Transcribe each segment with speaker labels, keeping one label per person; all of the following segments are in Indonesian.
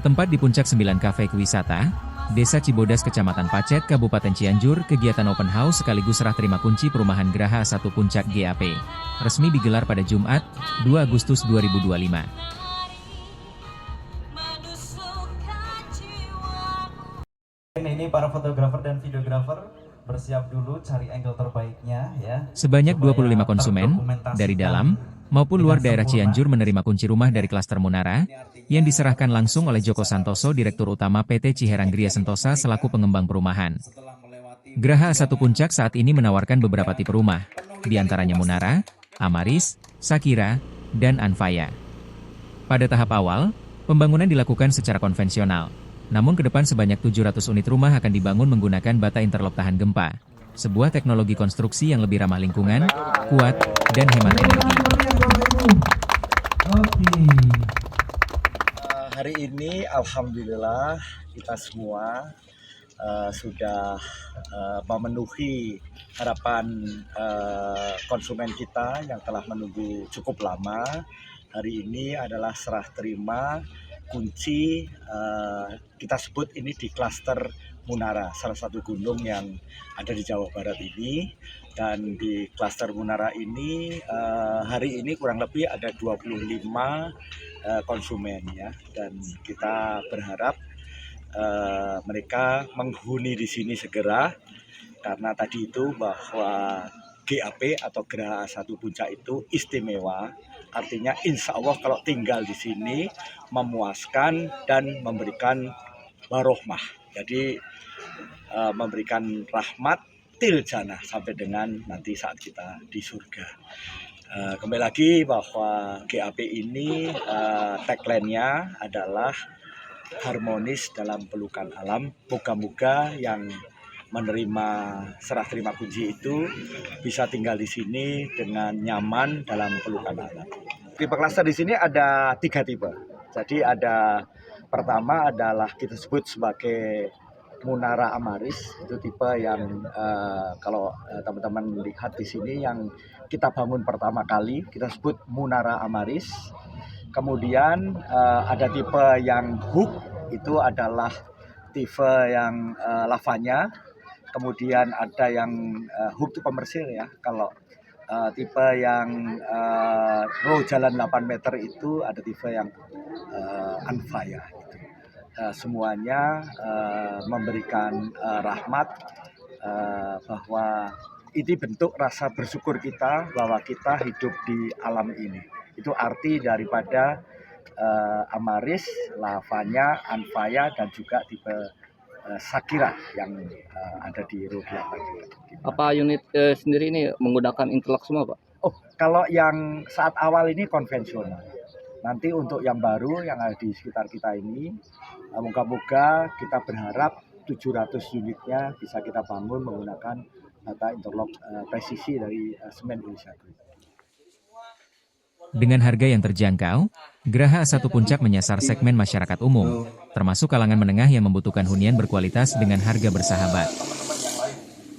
Speaker 1: Bertempat di puncak 9 Cafe Wisata, Desa Cibodas Kecamatan Pacet, Kabupaten Cianjur, kegiatan open house sekaligus serah terima kunci perumahan Graha 1 Puncak GAP, resmi digelar pada Jumat, 2 Agustus 2025.
Speaker 2: Ini para fotografer dan videografer bersiap dulu cari angle terbaiknya ya.
Speaker 1: Sebanyak 25 konsumen, dari dalam maupun luar daerah Cianjur menerima kunci rumah dari klaster Munara, yang diserahkan langsung oleh Joko Santoso, Direktur Utama PT Ciherang Gria Sentosa selaku pengembang perumahan. Graha 1 Puncak saat ini menawarkan beberapa tipe rumah, diantaranya Munara, Amaris, Sakira, dan Anfaya. Pada tahap awal, pembangunan dilakukan secara konvensional. Namun ke depan sebanyak 700 unit rumah akan dibangun menggunakan bata interlock tahan gempa, sebuah teknologi konstruksi yang lebih ramah lingkungan, kuat, dan hemat energi.
Speaker 3: Hari ini alhamdulillah kita semua sudah memenuhi harapan konsumen kita yang telah menunggu cukup lama. Hari ini adalah serah terima kunci, kita sebut ini di klaster Munara, salah satu gunung yang ada di Jawa Barat ini. Dan di klaster Munara ini hari ini kurang lebih ada 25 konsumen ya, dan kita berharap mereka menghuni di sini segera, karena tadi itu bahwa GAP atau Graha 1 Puncak itu istimewa. Artinya insya Allah kalau tinggal di sini memuaskan dan memberikan barohmah. Jadi memberikan rahmat tiljana sampai dengan nanti saat kita di surga. Kembali lagi bahwa GAP ini tagline-nya adalah harmonis dalam pelukan alam. Moga-moga yang menerima serah terima kunci itu bisa tinggal di sini dengan nyaman dalam pelukan alam. Tipe klaster di sini ada 3 tipe. Jadi ada pertama adalah kita sebut sebagai Munara Amaris, itu tipe yang kalau teman-teman lihat di sini yang kita bangun pertama kali kita sebut Munara Amaris. Kemudian ada tipe yang hook, itu adalah tipe yang lavanya. Kemudian ada yang hook itu komersil ya. Kalau tipe yang row jalan 8 meter itu ada tipe yang Anfaya. Gitu. Semuanya memberikan rahmat bahwa ini bentuk rasa bersyukur kita bahwa kita hidup di alam ini. Itu arti daripada Amaris, lavanya, Anfaya, dan juga tipe Sakira yang ada di row 8.
Speaker 4: Apa unit sendiri ini menggunakan interlock semua, Pak?
Speaker 3: Oh, kalau yang saat awal ini konvensional. Nanti untuk yang baru yang ada di sekitar kita ini, moga-moga kita berharap 700 unitnya bisa kita bangun menggunakan bata interlock presisi dari Semen Indonesia Group.
Speaker 1: Dengan harga yang terjangkau, Graha 1 Puncak menyasar segmen masyarakat umum, termasuk kalangan menengah yang membutuhkan hunian berkualitas dengan harga bersahabat.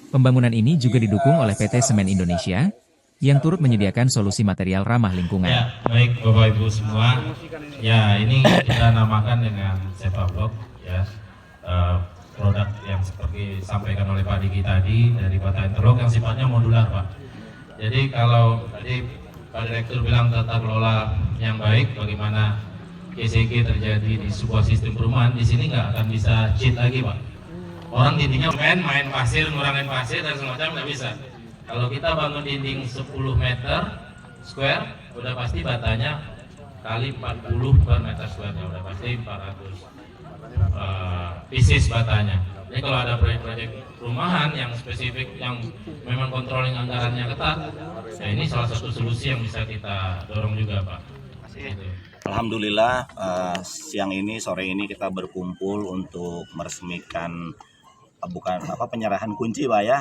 Speaker 1: Pembangunan ini juga didukung oleh PT Semen Indonesia, yang turut menyediakan solusi material ramah lingkungan.
Speaker 5: Ya, baik Bapak Ibu semua. Ya, ini kita namakan dengan Sevablock ya. Produk yang seperti disampaikan oleh Pak Diki tadi dari bata interlock yang sifatnya modular, Pak. Jadi kalau tadi Pak Direktur bilang tata kelola yang baik, bagaimana GCG terjadi di sebuah sistem perumahan, di sini nggak akan bisa cheat lagi, Pak. Orang dindingnya main pasir, ngurangin pasir dan semacam nggak bisa. Kalau kita bangun dinding 10 meter square, udah pasti batanya kali 40 per meter square, udah pasti 400 pieces batanya. Jadi kalau ada proyek-proyek perumahan yang spesifik, yang memang controlling anggarannya ketat, ya ini salah satu solusi yang bisa kita dorong juga, Pak. Gitu.
Speaker 6: Alhamdulillah sore ini kita berkumpul untuk meresmikan penyerahan kunci, Pak ya,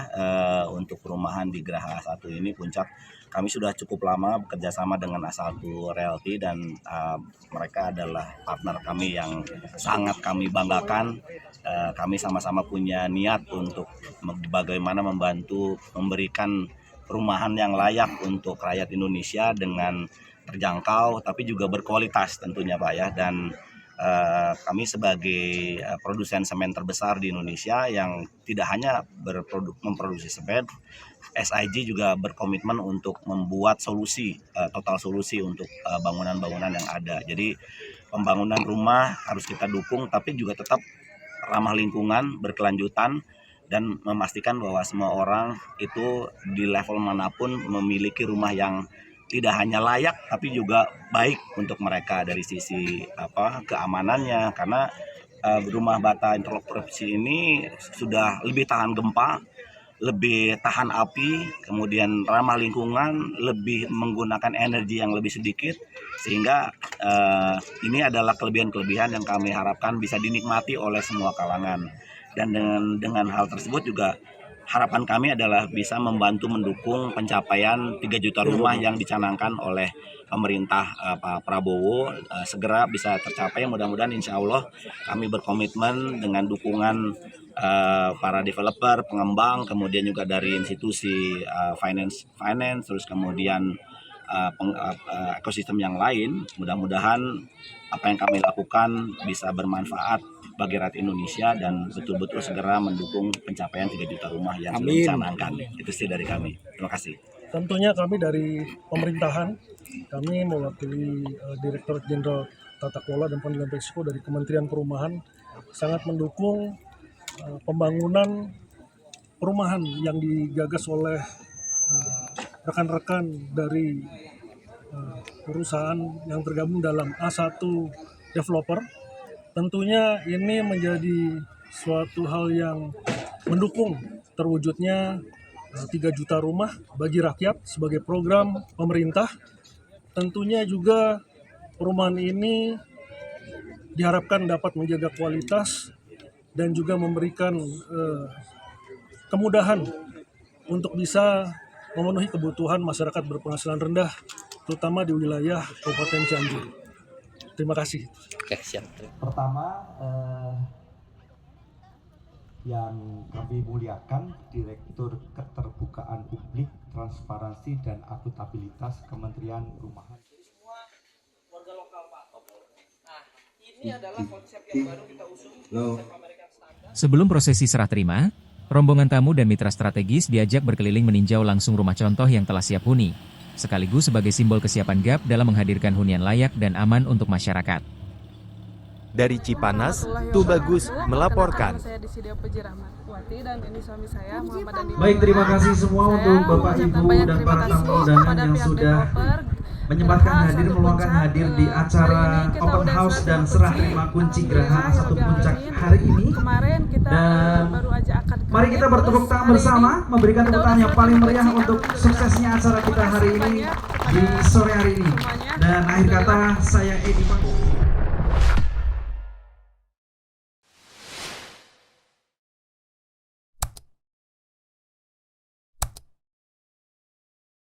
Speaker 6: untuk perumahan di Graha 1 ini Puncak. Kami sudah cukup lama bekerja sama dengan A1 Realty dan mereka adalah partner kami yang sangat kami banggakan. Kami sama-sama punya niat untuk bagaimana membantu memberikan perumahan yang layak untuk rakyat Indonesia dengan terjangkau tapi juga berkualitas tentunya, Pak ya. Dan kami sebagai produsen semen terbesar di Indonesia yang tidak hanya memproduksi semen, SIG juga berkomitmen untuk membuat solusi, total solusi untuk bangunan-bangunan yang ada. Jadi pembangunan rumah harus kita dukung, tapi juga tetap ramah lingkungan, berkelanjutan, dan memastikan bahwa semua orang itu di level manapun memiliki rumah yang tidak hanya layak tapi juga baik untuk mereka dari sisi keamanannya, karena rumah bata interlock PVC ini sudah lebih tahan gempa, lebih tahan api, kemudian ramah lingkungan, lebih menggunakan energi yang lebih sedikit, sehingga ini adalah kelebihan-kelebihan yang kami harapkan bisa dinikmati oleh semua kalangan. Dan dengan hal tersebut juga harapan kami adalah bisa membantu mendukung pencapaian 3 juta rumah yang dicanangkan oleh pemerintah Pak Prabowo segera bisa tercapai. Mudah-mudahan insya Allah kami berkomitmen dengan dukungan para developer, pengembang, kemudian juga dari institusi finance, terus kemudian ekosistem yang lain. Mudah-mudahan apa yang kami lakukan bisa bermanfaat bagi rakyat Indonesia dan betul-betul segera mendukung pencapaian 3 juta rumah yang sudah dicanangkan. Itu sih dari kami. Terima kasih.
Speaker 7: Tentunya kami dari pemerintahan, kami mewakili Direktur Jenderal Tata Kelola dan Pengendalian Risiko dari Kementerian Perumahan sangat mendukung pembangunan perumahan yang digagas oleh rekan-rekan dari perusahaan yang tergabung dalam A1 Developer. Tentunya ini menjadi suatu hal yang mendukung terwujudnya 3 juta rumah bagi rakyat sebagai program pemerintah. Tentunya juga perumahan ini diharapkan dapat menjaga kualitas dan juga memberikan kemudahan untuk bisa memenuhi kebutuhan masyarakat berpenghasilan rendah, terutama di wilayah Kabupaten Cianjur. Terima kasih.
Speaker 4: Oke, siap.
Speaker 2: Pertama, yang kami muliakan Direktur Keterbukaan Publik, Transparansi dan Akuntabilitas Kementerian Perumahan.
Speaker 8: Semua warga lokal, Pak. Nah, ini adalah konsep yang baru kita usung, konsep American Standard.
Speaker 1: Sebelum prosesi serah terima, rombongan tamu dan mitra strategis diajak berkeliling meninjau langsung rumah contoh yang telah siap huni, sekaligus sebagai simbol kesiapan GAP dalam menghadirkan hunian layak dan aman untuk masyarakat.
Speaker 9: Dari Cipanas, Tubagus melaporkan.
Speaker 10: Saya di Sidia Puji Rahmatwati dan ini suami saya Muhammad Andi.
Speaker 2: Baik, terima kasih semua untuk Bapak Ibu dan para tamu undangan yang sudah menyempatkan hadir, meluangkan hadir di acara open house dan serah terima kunci Geraha A1 Puncak hari ini. Dan mari kita bertepuk tangan bersama, memberikan tepuk tangan yang paling meriah untuk suksesnya acara kita hari ini di sore hari ini. Dan akhir kata, saya Edi Panggung.